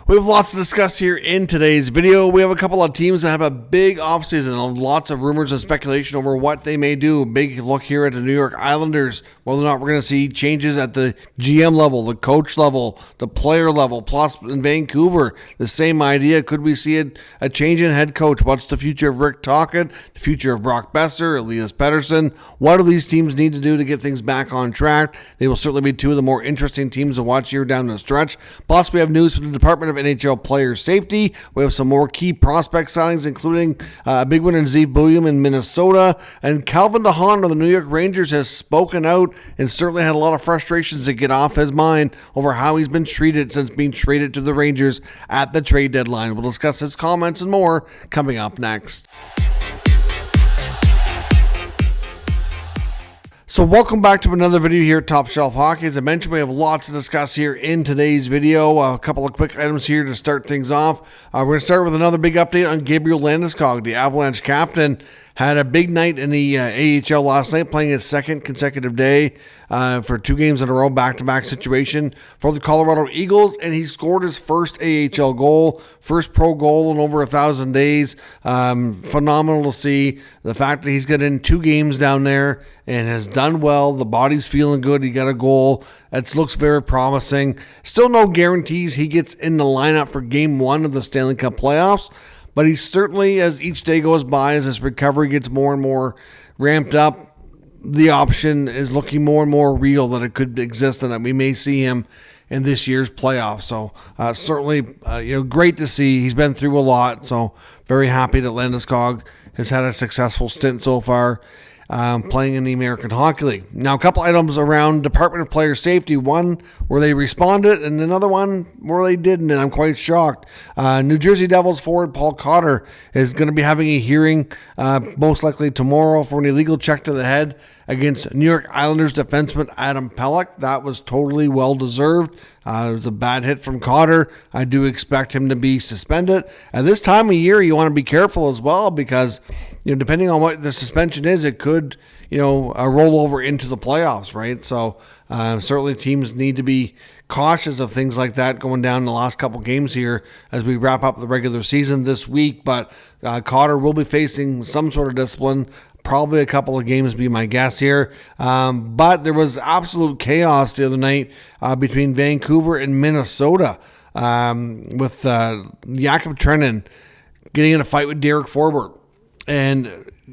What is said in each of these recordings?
We have lots to discuss here in today's video. We have a couple of teams that have a big offseason, lots of rumors and speculation over what they may do. Big look here at the New York Islanders, whether or not we're going to see changes at the GM level, the coach level, the player level, plus in Vancouver, the same idea. Could we see a change in head coach? What's the future of Rick Tocchet, the future of Brock Besser, Elias Pettersson? What do these teams need to do to get things back on track? They will certainly be two of the more interesting teams to watch here down the stretch. Plus, we have news from the Department of NHL player safety. We have some more key prospect signings, including a big one in Buium in Minnesota. And Calvin DeHaan of the New York Rangers has spoken out and certainly had a lot of frustrations to get off his mind over how he's been treated since being traded to the Rangers at the trade deadline. We'll discuss his comments and more coming up next. So welcome back to another video here at Top Shelf Hockey. As I mentioned, we have lots to discuss here in today's video. A couple of quick items here to start things off. We're going to start with another big update on Gabriel Landeskog, the Avalanche captain. Had a big night in the AHL last night, playing his second consecutive day for 2 games in a row, back-to-back situation for the Colorado Eagles, and he scored his first AHL goal, first pro goal in over 1,000 days. Phenomenal to see. The fact that he's got in 2 games down there and has done well. The body's feeling good. He got a goal. It looks very promising. Still no guarantees he gets in the lineup for Game 1 of the Stanley Cup playoffs. But he certainly, as each day goes by, as his recovery gets more and more ramped up, the option is looking more and more real that it could exist and that we may see him in this year's playoffs. So certainly, great to see. He's been through a lot, so very happy that Landeskog has had a successful stint so far. Playing in the American Hockey League. Now, a couple items around Department of Player Safety. One where they responded, and another one where they didn't, and I'm quite shocked. New Jersey Devils forward Paul Cotter is going to be having a hearing most likely tomorrow for an illegal check to the head against New York Islanders defenseman Adam Pelech. That was totally well-deserved. It was a bad hit from Cotter. I do expect him to be suspended. At this time of year, you want to be careful as well because, depending on what the suspension is, it could, roll over into the playoffs, right? So certainly teams need to be cautious of things like that going down in the last couple games here as we wrap up the regular season this week. But Cotter will be facing some sort of discipline. Probably a couple of games be my guess here. But there was absolute chaos the other night between Vancouver and Minnesota with Jakob Trenin getting in a fight with Derek Forbort. And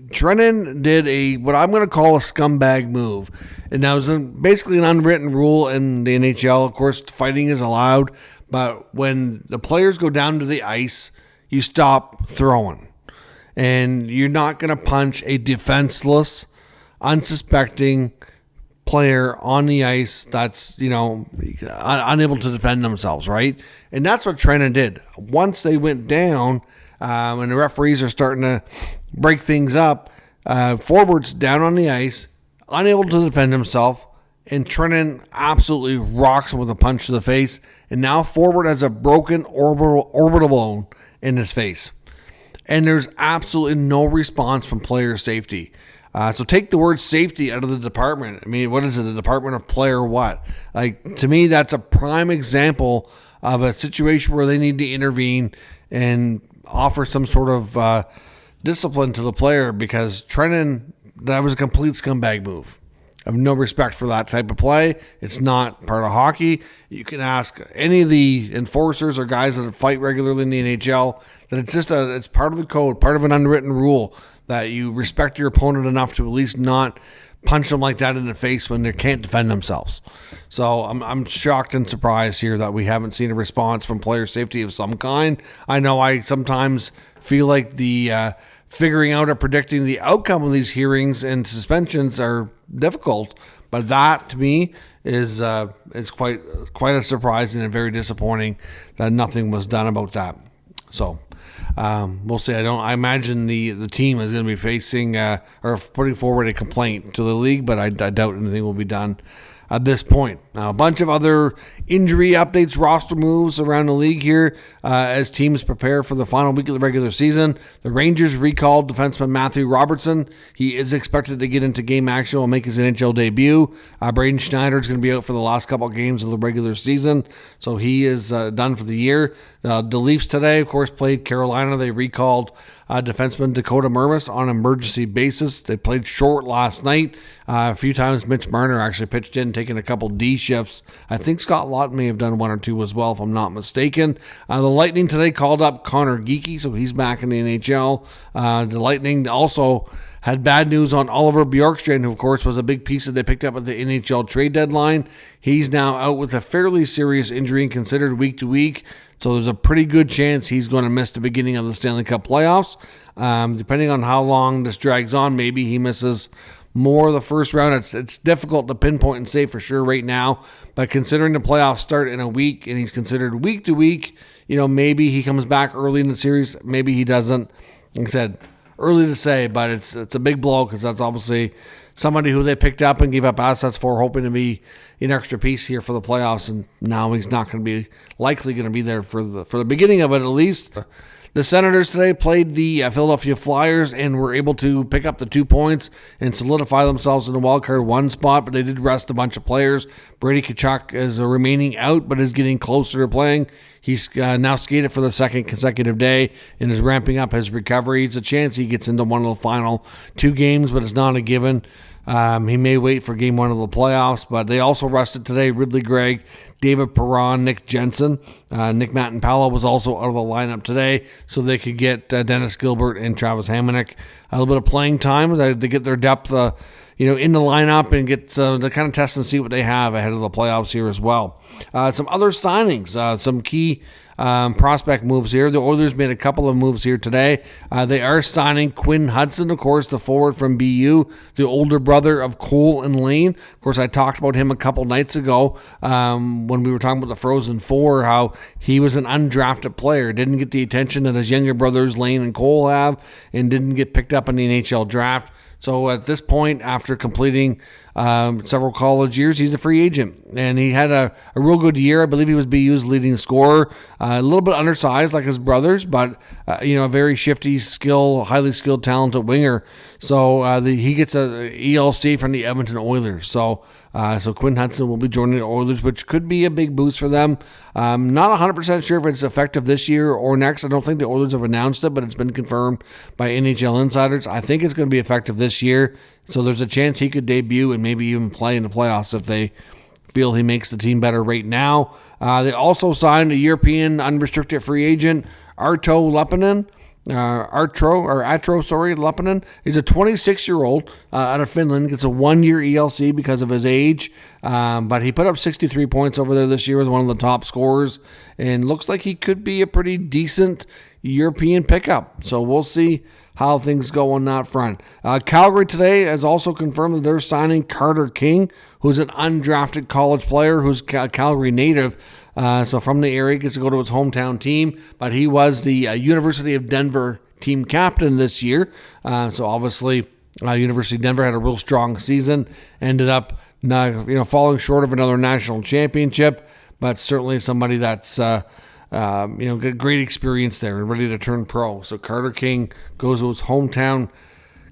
Trenin did what I'm going to call a scumbag move. And that was basically an unwritten rule in the NHL. Of course, fighting is allowed. But when the players go down to the ice, you stop throwing. And you're not going to punch a defenseless, unsuspecting player on the ice that's, unable to defend themselves, right? And that's what Trenin did. Once they went down, and the referees are starting to break things up, Forbort's down on the ice, unable to defend himself, and Trenin absolutely rocks him with a punch to the face. And now Forbort has a broken orbital bone in his face. And there's absolutely no response from player safety. So take the word safety out of the department. I mean, what is it? The Department of Player what? To me, that's a prime example of a situation where they need to intervene and offer some sort of discipline to the player because Trenin, that was a complete scumbag move. I have no respect for that type of play. It's not part of hockey. You can ask any of the enforcers or guys that fight regularly in the NHL that it's part of the code, part of an unwritten rule that you respect your opponent enough to at least not punch them like that in the face when they can't defend themselves. So I'm shocked and surprised here that we haven't seen a response from player safety of some kind. I know I sometimes feel like the figuring out or predicting the outcome of these hearings and suspensions are difficult, but that to me is quite a surprising and very disappointing that nothing was done about that. So we'll see. I imagine the team is going to be facing or putting forward a complaint to the league, but I doubt anything will be done at this point. Now, a bunch of other injury updates, roster moves around the league here as teams prepare for the final week of the regular season. The Rangers recalled defenseman Matthew Robertson. He is expected to get into game action and make his NHL debut. Braden Schneider is going to be out for the last couple of games of the regular season, so he is done for the year. The Leafs today, of course, played Carolina. They recalled defenseman Dakota Mermis on an emergency basis. They played short last night. A few times Mitch Marner actually pitched in, taking a couple D shifts. I think Scott Lott may have done one or two as well, if I'm not mistaken. The Lightning today called up Connor Geekie, so he's back in the NHL. The Lightning also had bad news on Oliver Bjorkstrand, who, of course, was a big piece that they picked up at the NHL trade deadline. He's now out with a fairly serious injury and considered week to week, so there's a pretty good chance he's going to miss the beginning of the Stanley Cup playoffs. Depending on how long this drags on, maybe he misses more of the first round. It's difficult to pinpoint and say for sure right now, but considering the playoffs start in a week and he's considered week to week, maybe he comes back early in the series, maybe he doesn't. Like I said, early to say, but it's a big blow because that's obviously somebody who they picked up and gave up assets for, hoping to be an extra piece here for the playoffs, and now he's not going to be likely going to be there for the beginning of it at least. The Senators today played the Philadelphia Flyers and were able to pick up the 2 points and solidify themselves in the wildcard 1 spot, but they did rest a bunch of players. Brady Tkachuk is remaining out, but is getting closer to playing. He's now skated for the second consecutive day and is ramping up his recovery. It's a chance he gets into one of the final 2 games, but it's not a given. He may wait for game 1 of the playoffs, but they also rested today Ridley Gregg, David Perron, Nick Jensen. Nick Mattapalo was also out of the lineup today, so they could get Dennis Gilbert and Travis Hamonic a little bit of playing time to get their depth in the lineup and get to kind of test and see what they have ahead of the playoffs here as well. Some other signings, some key prospect moves here. The Oilers made a couple of moves here today. They are signing Quinn Hutson, of course, the forward from BU, the older brother of Cole and Lane. Of course, I talked about him a couple nights ago when we were talking about the Frozen Four, how he was an undrafted player, didn't get the attention that his younger brothers Lane and Cole have, and didn't get picked up in the NHL draft. So at this point, after completing several college years, he's a free agent. And he had a real good year. I believe he was BU's leading scorer. A little bit undersized like his brothers, but a very shifty, highly skilled, talented winger. So he gets a ELC from the Edmonton Oilers. So Quinn Hutson will be joining the Oilers, which could be a big boost for them. Not 100% sure if it's effective this year or next. I don't think the Oilers have announced it, but it's been confirmed by NHL insiders. I think it's going to be effective this year. So there's a chance he could debut and maybe even play in the playoffs if they feel he makes the team better right now. They also signed a European unrestricted free agent, Arto Leppänen. Leppänen. He's a 26-year-old out of Finland. Gets a 1-year ELC because of his age, but he put up 63 points over there this year as one of the top scorers, and looks like he could be a pretty decent European pickup. So we'll see how things go on that front. Calgary today has also confirmed that they're signing Carter King, who's an undrafted college player who's Calgary native. So from the area, gets to go to his hometown team, but he was the University of Denver team captain this year. So obviously, University of Denver had a real strong season, ended up falling short of another national championship, but certainly somebody that's got great experience there and ready to turn pro. So Carter King goes to his hometown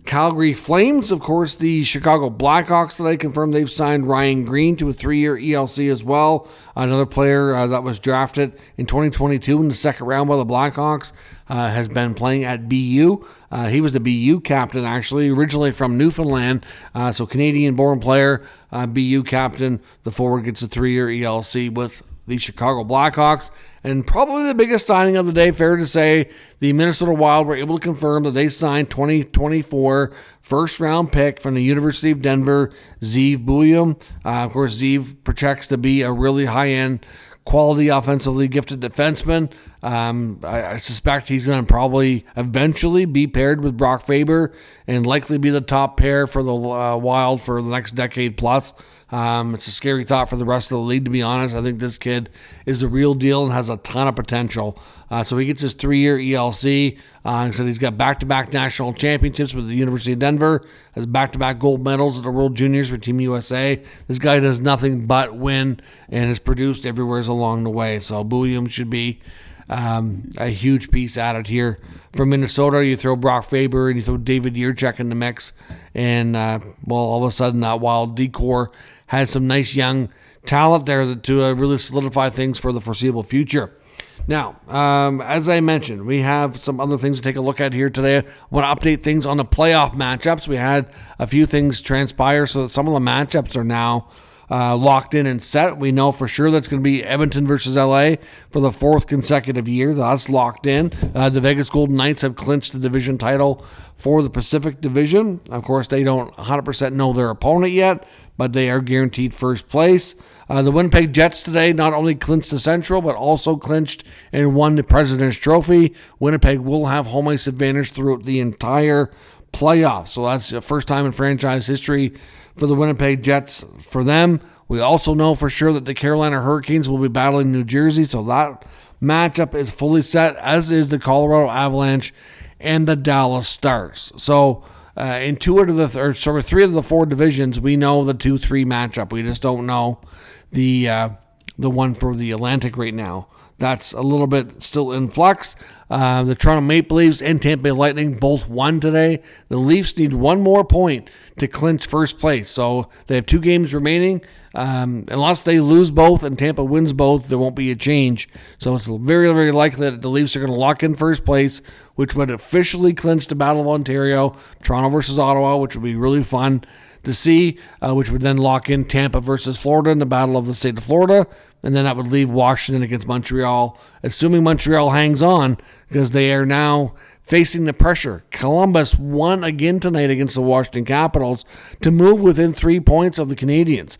Calgary Flames. Of course, the Chicago Blackhawks today confirmed they've signed Ryan Green to a 3-year ELC as well. Another player that was drafted in 2022 in the second round by the Blackhawks has been playing at BU. He was the BU captain, actually, originally from Newfoundland. So Canadian-born player, BU captain. The forward gets a 3-year ELC with the Chicago Blackhawks. And probably the biggest signing of the day, fair to say, the Minnesota Wild were able to confirm that they signed 2024 first-round pick from the University of Denver, Zeev Buium. Of course, Zeev projects to be a really high-end, quality, offensively gifted defenseman. I suspect he's going to probably eventually be paired with Brock Faber and likely be the top pair for the Wild for the next decade plus. It's a scary thought for the rest of the league, to be honest. I think this kid is the real deal and has a ton of potential. So he gets his 3-year ELC. So he's got back-to-back national championships with the University of Denver, has back-to-back gold medals at the World Juniors for Team USA. This guy does nothing but win and is produced everywhere along the way. So Buium should be a huge piece added here. From Minnesota, you throw Brock Faber and you throw David Jiricek in the mix, and all of a sudden that wild decor has some nice young talent there to really solidify things for the foreseeable future. Now, as I mentioned, we have some other things to take a look at here today. I want to update things on the playoff matchups. We had a few things transpire so that some of the matchups are now locked in and set. We know for sure that's going to be Edmonton versus LA for the 4th consecutive year. That's locked in. The Vegas Golden Knights have clinched the division title for the Pacific Division. Of course, they don't 100% know their opponent yet, but they are guaranteed first place. The Winnipeg Jets today not only clinched the Central, but also clinched and won the President's Trophy. Winnipeg will have home ice advantage throughout the entire playoffs. So that's the first time in franchise history for the Winnipeg Jets for them. We also know for sure that the Carolina Hurricanes will be battling New Jersey, so that matchup is fully set, as is the Colorado Avalanche and the Dallas Stars. So in 3 out of the 4 divisions, we know the 2-3 matchup. We just don't know the one for the Atlantic right now. That's a little bit still in flux. The Toronto Maple Leafs and Tampa Bay Lightning both won today. The Leafs need one more point to clinch first place. So they have 2 games remaining. Unless they lose both and Tampa wins both, there won't be a change. So it's very, very likely that the Leafs are going to lock in first place, which would officially clinch the Battle of Ontario, Toronto versus Ottawa, which would be really fun to see, which would then lock in Tampa versus Florida in the Battle of the State of Florida. And then that would leave Washington against Montreal, assuming Montreal hangs on, because they are now facing the pressure. Columbus won again tonight against the Washington Capitals to move within 3 points of the Canadiens.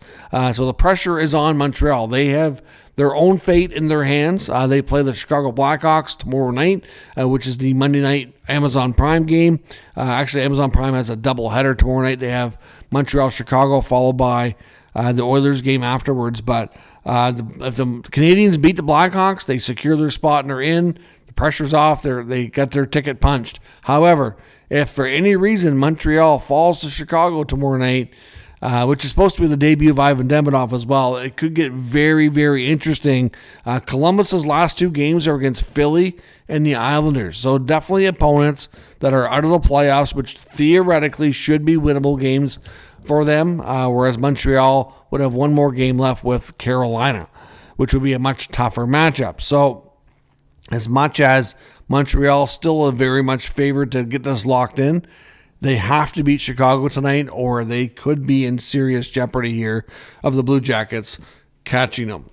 So the pressure is on Montreal. They have their own fate in their hands. They play the Chicago Blackhawks tomorrow night, which is the Monday night Amazon Prime game. Actually, Amazon Prime has a doubleheader tomorrow night. They have Montreal-Chicago followed by the Oilers game afterwards. But if the Canadiens beat the Blackhawks, they secure their spot and they're in. The pressure's off. They got their ticket punched. However, if for any reason Montreal falls to Chicago tomorrow night, which is supposed to be the debut of Ivan Demidov as well, it could get very, very interesting. Columbus's last 2 games are against Philly and the Islanders. So definitely opponents that are out of the playoffs, which theoretically should be winnable games for them, whereas Montreal would have one more game left with Carolina, which would be a much tougher matchup. So as much as Montreal still a very much favored to get this locked in, they have to beat Chicago tonight, or they could be in serious jeopardy here of the Blue Jackets catching them.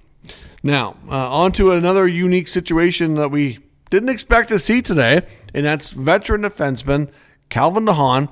Now, on to another unique situation that we didn't expect to see today, and that's veteran defenseman Calvin DeHaan,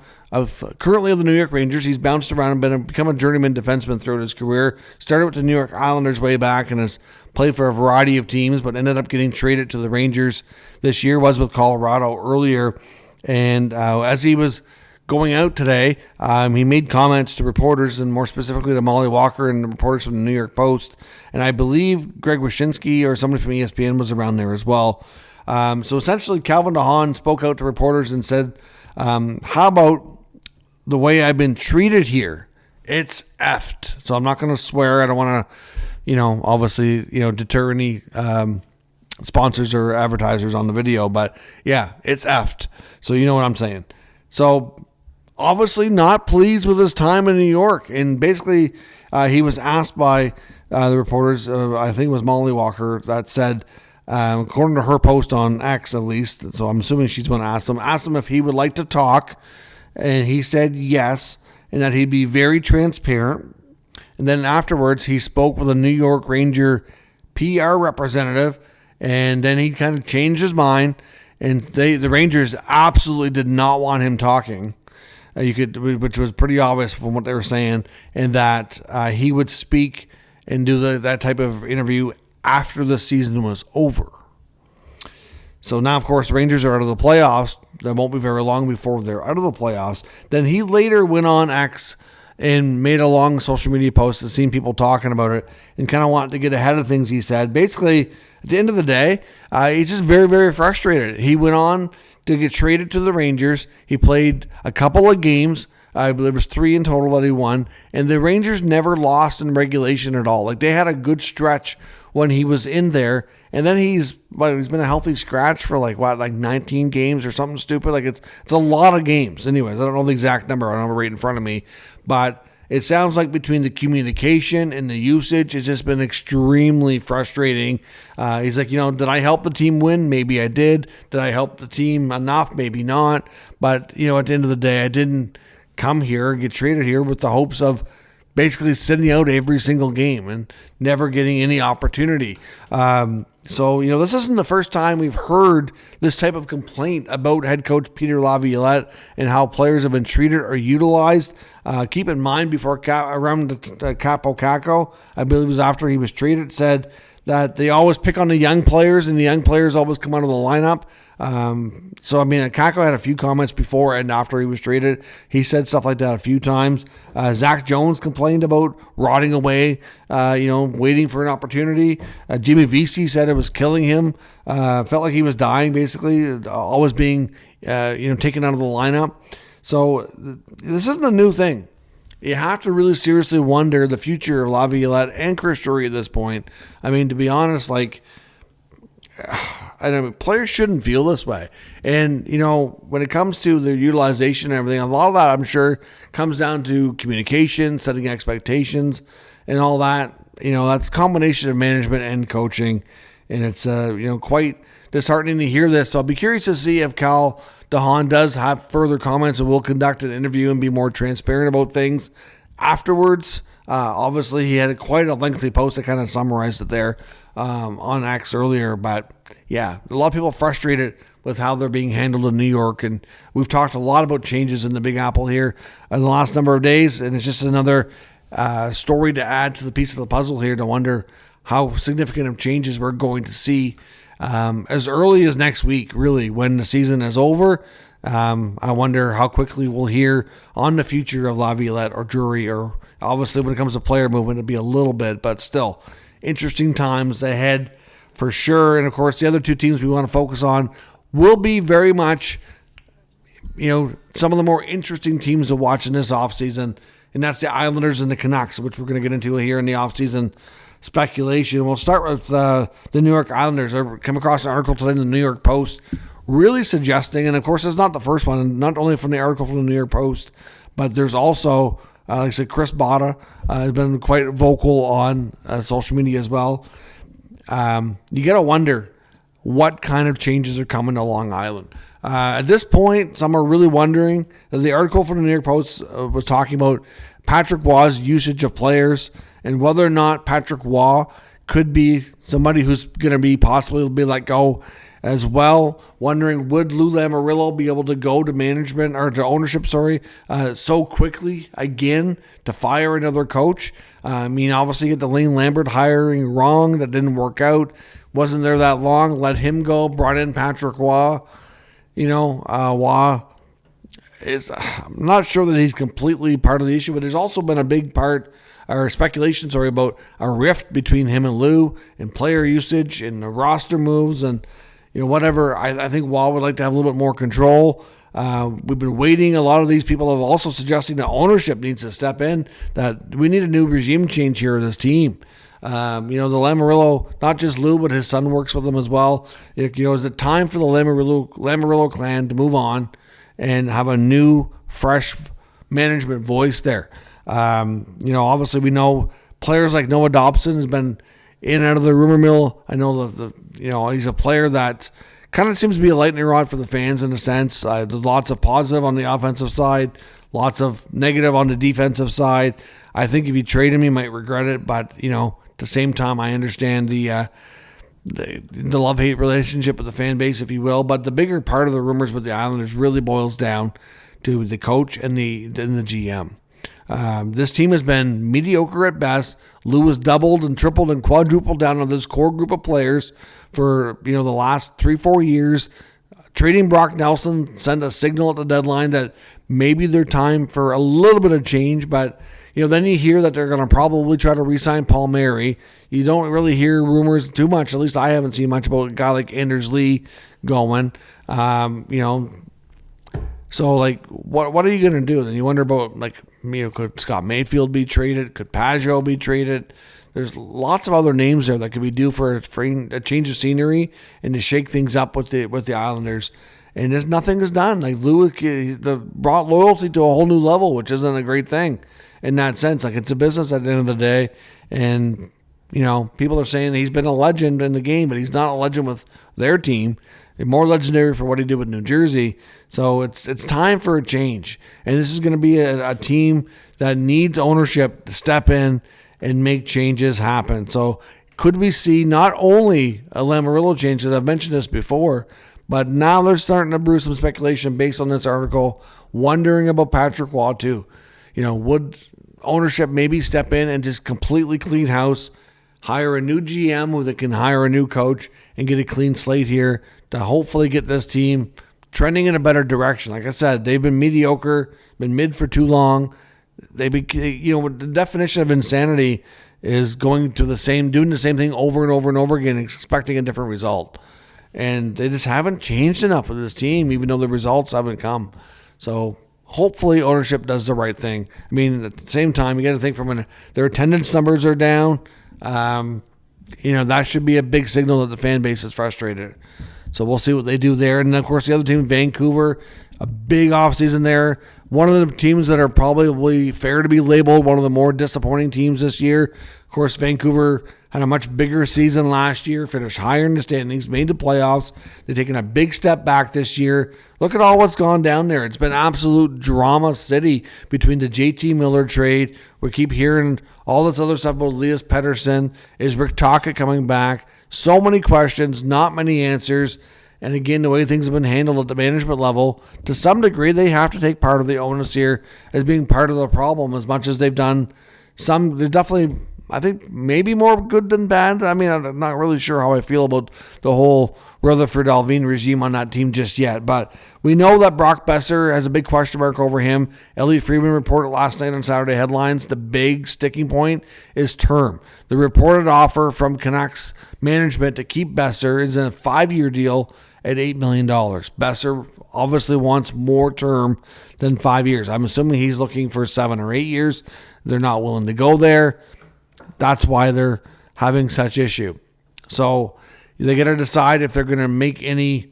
currently of the New York Rangers. He's bounced around and become a journeyman defenseman throughout his career. Started with the New York Islanders way back and has played for a variety of teams, but ended up getting traded to the Rangers this year. Was with Colorado earlier, and as he was going out today, he made comments to reporters, and more specifically to Molly Walker and the reporters from the New York Post. And I believe Greg Wyshynski or somebody from ESPN was around there as well. So essentially, Calvin DeHaan spoke out to reporters and said, how about the way I've been treated here? It's effed. So I'm not going to swear. I don't want to, obviously, deter any sponsors or advertisers on the video. But yeah, it's effed. So you know what I'm saying. So obviously not pleased with his time in New York. And basically, he was asked by the reporters, I think it was Molly Walker, that said, according to her post on X at least, so I'm assuming she's going to ask him if he would like to talk. And he said yes, and that he'd be very transparent. And then afterwards, he spoke with a New York Ranger PR representative, and then he kind of changed his mind. And the Rangers absolutely did not want him talking, which was pretty obvious from what they were saying, and that he would speak and do that type of interview after the season was over. So now, of course, the Rangers are out of the playoffs. That won't be very long before they're out of the playoffs. Then he later went on X and made a long social media post and seen people talking about it and kind of wanted to get ahead of things. He said, basically, at the end of the day, he's just very, very frustrated. He went on to get traded to the Rangers. He played a couple of games. I believe it was 3 in total that he won. And the Rangers never lost in regulation at all. Like, they had a good stretch when he was in there. And then he's been a healthy scratch for like 19 games or something stupid. Like, it's a lot of games. Anyways, I don't know the exact number. I don't have it right in front of me. But it sounds like between the communication and the usage, it's just been extremely frustrating. He's like, did I help the team win? Maybe I did. Did I help the team enough? Maybe not. But, at the end of the day, I didn't come here and get traded here with the hopes of basically sitting out every single game and never getting any opportunity. So, this isn't the first time we've heard this type of complaint about head coach Peter Laviolette and how players have been treated or utilized. Keep in mind, before around Capo Caco, I believe it was after he was traded, said that they always pick on the young players and the young players always come out of the lineup. Caco had a few comments before and after he was traded. He said stuff like that a few times. Zach Jones complained about rotting away, waiting for an opportunity. Jimmy Vesey said it was killing him. Felt like he was dying, basically, always being, taken out of the lineup. So this isn't a new thing. You have to really seriously wonder the future of Laviolette and Chris Drury at this point. I mean, to be honest, players shouldn't feel this way. And, when it comes to their utilization and everything, a lot of that, I'm sure, comes down to communication, setting expectations, and all that. That's a combination of management and coaching. And it's, quite disheartening to hear this. So I'll be curious to see if Cal DeHaan does have further comments and will conduct an interview and be more transparent about things afterwards. Obviously, he had quite a lengthy post that kind of summarized it there on X earlier. But, yeah, a lot of people frustrated with how they're being handled in New York. And we've talked a lot about changes in the Big Apple here in the last number of days. And it's just another story to add to the piece of the puzzle here to wonder how significant of changes we're going to see as early as next week, really, when the season is over. I wonder how quickly we'll hear on the future of Laviolette or Drury, or obviously when it comes to player movement, it'll be a little bit, but still interesting times ahead for sure. And of course, the other two teams we want to focus on will be very much, some of the more interesting teams to watch in this offseason, and that's the Islanders and the Canucks, which we're going to get into here in the offseason speculation. We'll start with the New York Islanders. I came across an article today in the New York Post really suggesting, and of course it's not the first one, not only from the article from the New York Post, but there's also, like I said, Chris Botta has been quite vocal on social media as well. You got to wonder what kind of changes are coming to Long Island. At this point, some are really wondering. The article from the New York Post was talking about Patrick Waugh's usage of players and whether or not Patrick Waugh could be somebody who's going to be possibly be let go as well. Wondering, would Lou Lamoriello be able to go to management or to ownership, so quickly again to fire another coach? Obviously get the Lane Lambert hiring wrong. That didn't work out. Wasn't there that long. Let him go. Brought in Patrick Waugh. Waugh is, I'm not sure that he's completely part of the issue, but there's also been a big part or speculation, about a rift between him and Lou and player usage and the roster moves and, whatever. I think Waugh would like to have a little bit more control. We've been waiting. A lot of these people have also suggesting that ownership needs to step in, that we need a new regime change here in this team. The Lamoriello, not just Lou, but his son works with him as well. Is it time for the Lamoriello clan to move on and have a new, fresh management voice there? Obviously we know players like Noah Dobson has been in and out of the rumor mill. I know that he's a player that kind of seems to be a lightning rod for the fans in a sense. There's lots of positive on the offensive side, lots of negative on the defensive side. I think if you trade him, you might regret it. But at the same time, I understand the love-hate relationship with the fan base, if you will. But the bigger part of the rumors with the Islanders really boils down to the coach and the GM. This team has been mediocre at best. Lou has doubled and tripled and quadrupled down on this core group of players for the last 3-4 years. Trading Brock Nelson sent a signal at the deadline that maybe they're time for a little bit of change, but then you hear that they're going to probably try to re-sign Paul Mary. You don't really hear rumors too much. At least I haven't seen much about a guy like Anders Lee going. So like, what are you going to do? Then you wonder about could Scott Mayfield be traded? Could Pajot be traded? There's lots of other names there that could be due for a change of scenery and to shake things up with the Islanders. And there's nothing is done. Like Lewis brought loyalty to a whole new level, which isn't a great thing in that sense. Like, it's a business at the end of the day, and people are saying he's been a legend in the game, but he's not a legend with their team. He's more legendary for what he did with New Jersey. So it's time for a change, and this is going to be a team that needs ownership to step in and make changes happen. So could we see not only a Lamoriello change, that I've mentioned this before, but now they're starting to brew some speculation based on this article, wondering about Patrick Waugh too. Would ownership maybe step in and just completely clean house, hire a new GM who can hire a new coach and get a clean slate here to hopefully get this team trending in a better direction. Like I said, they've been mediocre, been mid for too long. The definition of insanity is doing the same thing over and over and over again, expecting a different result. And they just haven't changed enough with this team, even though the results haven't come. So hopefully ownership does the right thing. I mean, at the same time, you got to think from when their attendance numbers are down, that should be a big signal that the fan base is frustrated. So we'll see what they do there. And, of course, the other team, Vancouver, a big offseason there. One of the teams that are probably fair to be labeled one of the more disappointing teams this year. Of course, Vancouver had a much bigger season last year, finished higher in the standings, made the playoffs. They've taken a big step back this year. Look at all what's gone down there. It's been absolute drama city between the JT Miller trade. We keep hearing all this other stuff about Elias Pettersson. Is Rick Tocchet coming back? So many questions, not many answers. And again, the way things have been handled at the management level, to some degree, they have to take part of the onus here as being part of the problem as much as they've done. They're definitely, I think, maybe more good than bad. I mean, I'm not really sure how I feel about the whole Rutherford-Alvin regime on that team just yet. But we know that Brock Besser has a big question mark over him. Elliot Friedman reported last night on Saturday Headlines, the big sticking point is term. The reported offer from Canucks management to keep Besser is a 5-year deal at $8 million. Besser obviously wants more term than 5 years. I'm assuming he's looking for 7 or 8 years. They're not willing to go there. That's why they're having such issue. So they got to decide if they're going to make any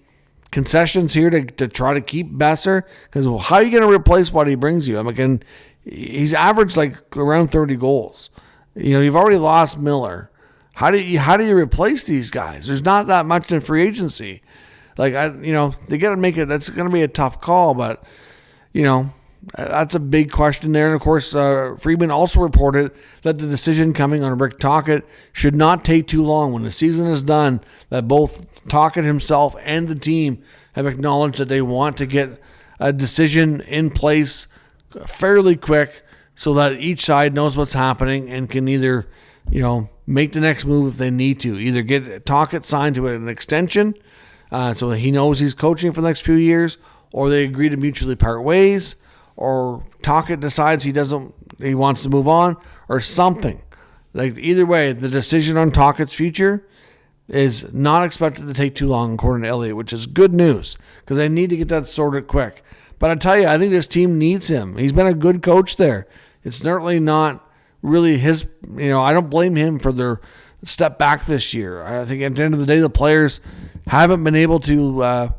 concessions here to try to keep Besser. Because how are you going to replace what he brings you? I mean, he's averaged around 30 goals. You've already lost Miller. How do you replace these guys? There's not that much in free agency. They got to make it. That's going to be a tough call, but that's a big question there. And of course, Friedman also reported that the decision coming on Rick Tocchet should not take too long. When the season is done, that both Tocchet himself and the team have acknowledged that they want to get a decision in place fairly quick, so that each side knows what's happening and can either, make the next move if they need to. Either get Tocchet signed to an extension so that he knows he's coaching for the next few years, or they agree to mutually part ways, or Tocchet decides he wants to move on, or something. Either way, the decision on Tocchet's future is not expected to take too long, according to Elliott, which is good news because they need to get that sorted quick. But I tell you, I think this team needs him. He's been a good coach there. It's certainly not really his, I don't blame him for their step back this year. I think at the end of the day, the players haven't been able to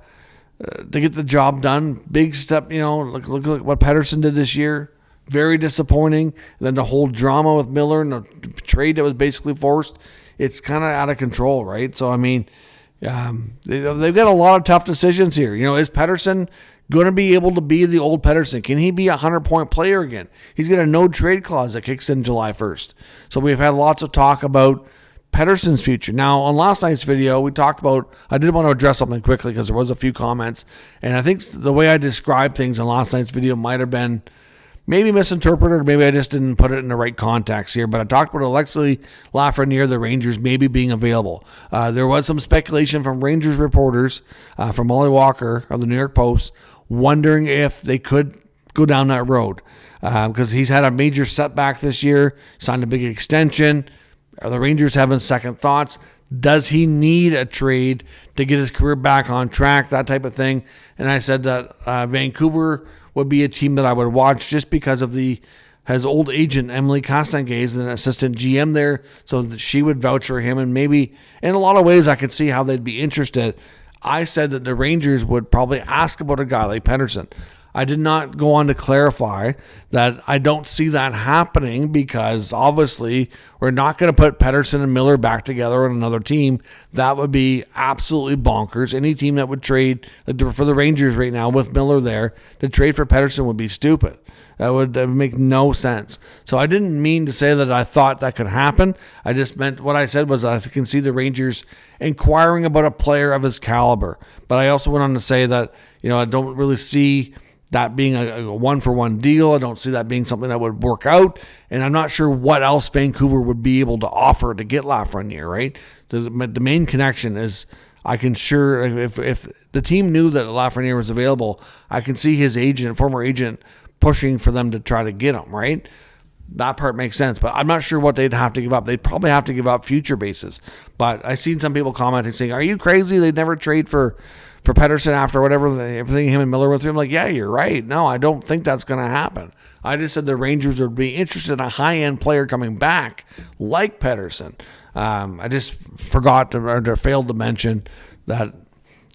get the job done. Big step, look at what Pettersson did this year. Very disappointing. And then the whole drama with Miller and the trade that was basically forced. It's kind of out of control, right? So, I mean, they've got a lot of tough decisions here. Is Pettersson going to be able to be the old Pettersson? Can he be a 100-point player again? He's got a no-trade clause that kicks in July 1st. So we've had lots of talk about Pettersson's future. Now, on last night's video, we talked about, I did want to address something quickly because there was a few comments, and I think the way I described things in last night's video might have been maybe misinterpreted, or maybe I just didn't put it in the right context here, but I talked about Alexei Lafreniere, the Rangers, maybe being available. There was some speculation from Rangers reporters, from Molly Walker of the New York Post, wondering if they could go down that road, because he's had a major setback this year, signed a big extension. Are the Rangers having second thoughts? Does he need a trade to get his career back on track, that type of thing? And I said that Vancouver would be a team that I would watch just because of his old agent, Emily Castanguay, is an assistant GM there, so that she would vouch for him. And maybe in a lot of ways I could see how they'd be interested. I said that the Rangers would probably ask about a guy like Pettersson. I did not go on to clarify that I don't see that happening, because obviously we're not going to put Pettersson and Miller back together on another team. That would be absolutely bonkers. Any team that would trade for the Rangers right now with Miller there to trade for Pettersson would be stupid. That would make no sense. So I didn't mean to say that I thought that could happen. I just meant what I said was I can see the Rangers inquiring about a player of his caliber. But I also went on to say that, I don't really see that being a one-for-one deal. I don't see that being something that would work out, and I'm not sure what else Vancouver would be able to offer to get Lafreniere, right? The main connection is, I can sure, if the team knew that Lafreniere was available, I can see his former agent, pushing for them to try to get him, right? That part makes sense, but I'm not sure what they'd have to give up. They'd probably have to give up future bases. But I've seen some people commenting saying, are you crazy? They'd never trade for Pettersson after everything him and Miller went through. I'm like, yeah, you're right. No, I don't think that's going to happen. I just said the Rangers would be interested in a high-end player coming back like Pettersson. I just forgot or failed to mention that,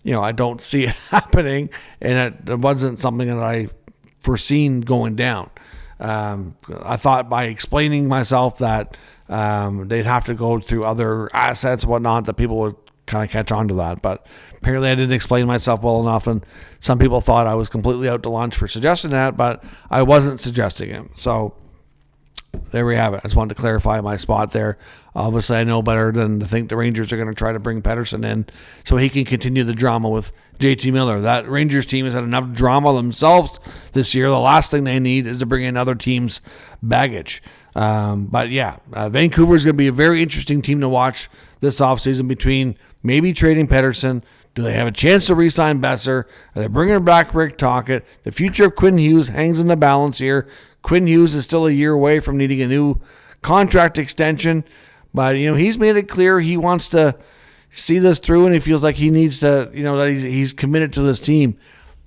I don't see it happening, and it wasn't something that I foreseen going down. I thought by explaining myself that they'd have to go through other assets and whatnot, that people would kind of catch on to that. But apparently I didn't explain myself well enough, and some people thought I was completely out to lunch for suggesting that, but I wasn't suggesting it. So there we have it. I just wanted to clarify my spot there. Obviously, I know better than to think the Rangers are going to try to bring Pettersson in so he can continue the drama with JT Miller. That Rangers team has had enough drama themselves this year. The last thing they need is to bring in other teams' baggage. But yeah, Vancouver is going to be a very interesting team to watch this offseason, between maybe trading Pettersson. Do they have a chance to re-sign Besser? Are they bringing back Rick Tocchet? The future of Quinn Hughes hangs in the balance here. Quinn Hughes is still a year away from needing a new contract extension, but he's made it clear he wants to see this through, and he feels like he needs to, that he's committed to this team.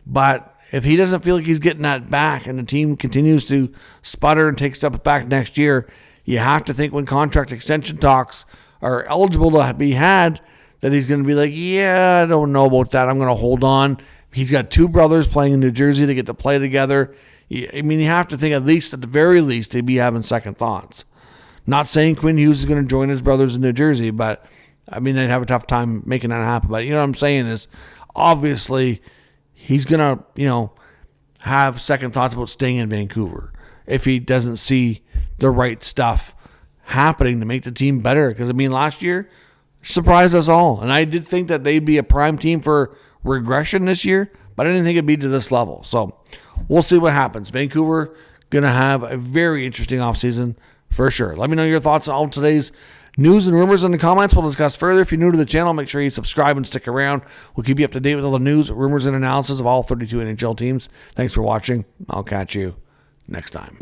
But if he doesn't feel like he's getting that back, and the team continues to sputter and take steps back next year, you have to think when contract extension talks are eligible to be had, that he's going to be like, yeah, I don't know about that. I'm going to hold on. He's got two brothers playing in New Jersey. They get to play together. I mean, you have to think at the very least, he'd be having second thoughts. Not saying Quinn Hughes is going to join his brothers in New Jersey, but I mean, they'd have a tough time making that happen. But what I'm saying is, obviously, he's going to, have second thoughts about staying in Vancouver if he doesn't see the right stuff happening to make the team better. Because, last year surprised us all. And I did think that they'd be a prime team for regression this year, but I didn't think it'd be to this level. So we'll see what happens. Vancouver going to have a very interesting offseason for sure. Let me know your thoughts on all today's news and rumors in the comments. We'll discuss further. If you're new to the channel, make sure you subscribe and stick around. We'll keep you up to date with all the news, rumors, and analysis of all 32 NHL teams. Thanks for watching. I'll catch you next time.